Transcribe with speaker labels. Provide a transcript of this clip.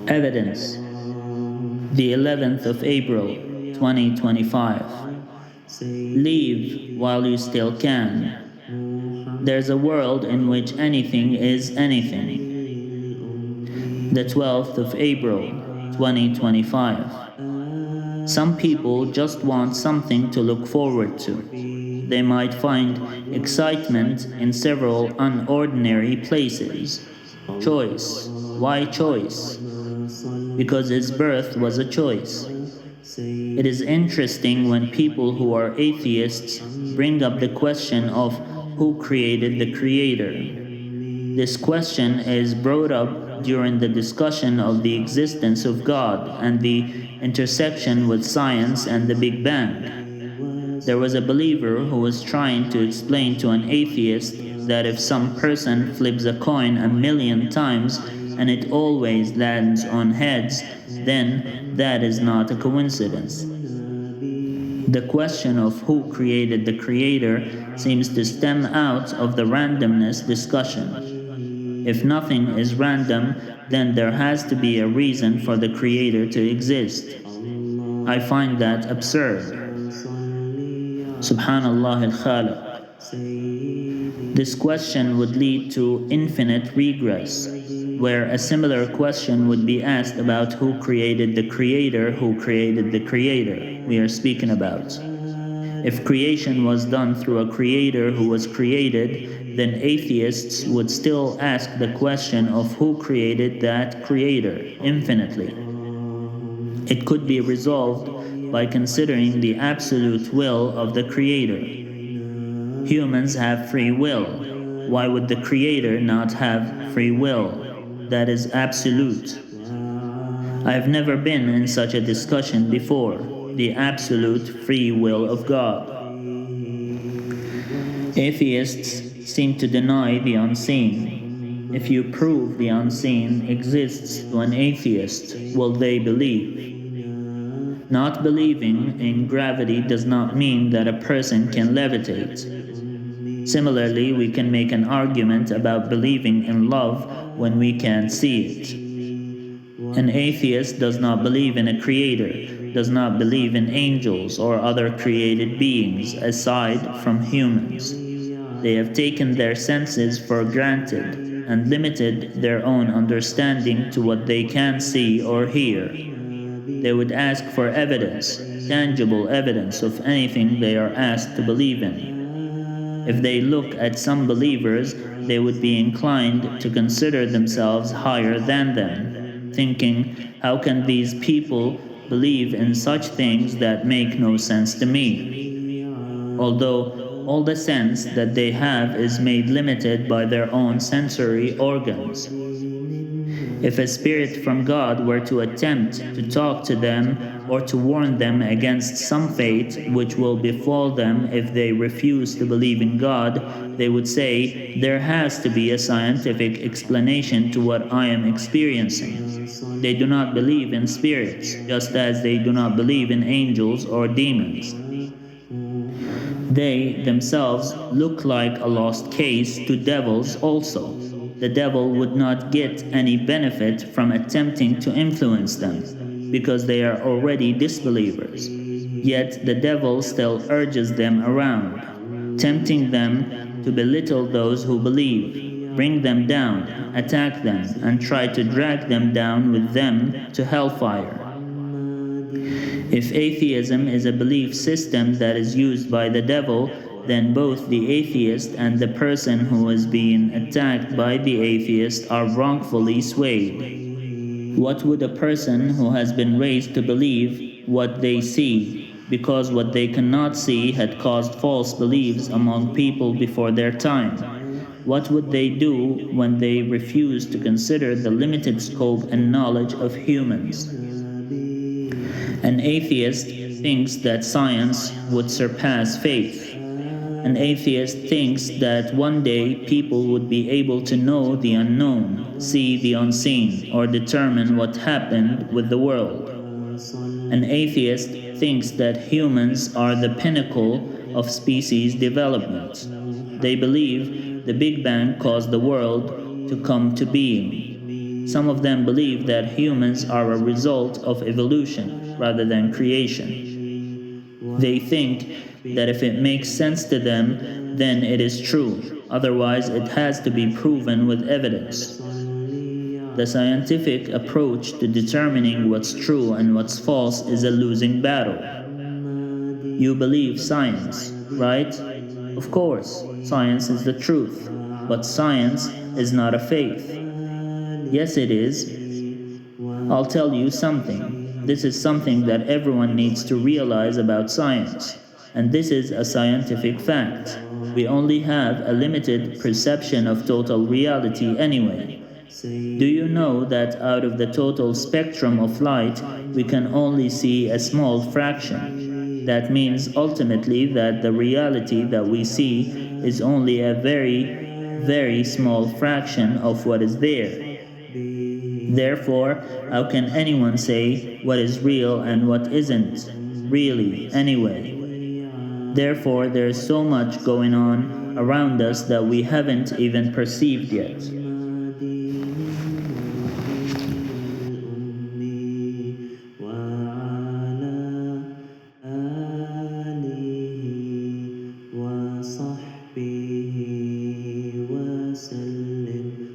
Speaker 1: Evidence. The 11th of April, 2025. Leave while you still can. There's a world in which anything is anything. The 12th of April, 2025. Some people just want something to look forward to. They might find excitement in several unordinary places. Choice. Why choice? Because its birth was a choice. It is interesting when people who are atheists bring up the question of who created the Creator. This question is brought up during the discussion of the existence of God and the intersection with science and the Big Bang. There was a believer who was trying to explain to an atheist that if some person flips a coin 1,000,000 times and it always lands on heads, then that is not a coincidence. The question of who created the Creator seems to stem out of the randomness discussion. If nothing is random, then there has to be a reason for the Creator to exist. I find that absurd. Subhanallah al-Khaliq. This question would lead to infinite regress, where a similar question would be asked about who created the Creator we are speaking about. If creation was done through a Creator who was created, then atheists would still ask the question of who created that Creator infinitely. It could be resolved by considering the absolute will of the Creator. Humans have free will. Why would the Creator not have free will? That is absolute. I have never been in such a discussion before. The absolute free will of God. Atheists seem to deny the unseen. If you prove the unseen exists to an atheist, will they believe? Not believing in gravity does not mean that a person can levitate. Similarly, we can make an argument about believing in love when we can't see it. An atheist does not believe in a Creator, does not believe in angels or other created beings aside from humans. They have taken their senses for granted and limited their own understanding to what they can see or hear. They would ask for evidence, tangible evidence of anything they are asked to believe in. If they look at some believers, they would be inclined to consider themselves higher than them, thinking, how can these people believe in such things that make no sense to me? Although all the sense that they have is made limited by their own sensory organs. If a spirit from God were to attempt to talk to them or to warn them against some fate which will befall them if they refuse to believe in God, they would say, there has to be a scientific explanation to what I am experiencing. They do not believe in spirits, just as they do not believe in angels or demons. They themselves look like a lost case to devils also. The devil would not get any benefit from attempting to influence them, because they are already disbelievers. Yet the devil still urges them around, tempting them to belittle those who believe, bring them down, attack them, and try to drag them down with them to hellfire. If atheism is a belief system that is used by the devil, then both the atheist and the person who is being attacked by the atheist are wrongfully swayed. What would a person who has been raised to believe what they see, because what they cannot see had caused false beliefs among people before their time? What would they do when they refuse to consider the limited scope and knowledge of humans? An atheist thinks that science would surpass faith. An atheist thinks that one day people would be able to know the unknown, see the unseen, or determine what happened with the world. An atheist thinks that humans are the pinnacle of species development. They believe the Big Bang caused the world to come to being. Some of them believe that humans are a result of evolution rather than creation. They think that if it makes sense to them, then it is true. Otherwise, it has to be proven with evidence. The scientific approach to determining what's true and what's false is a losing battle. You believe science, right? Of course, science is the truth, but science is not a faith. Yes, it is. I'll tell you something. This is something that everyone needs to realize about science, and this is a scientific fact. We only have a limited perception of total reality anyway. Do you know that out of the total spectrum of light, we can only see a small fraction? That means ultimately that the reality that we see is only a very, very small fraction of what is there. Therefore, how can anyone say what is real and what isn't, really, anyway? Therefore, there is so much going on around us that we haven't even perceived yet.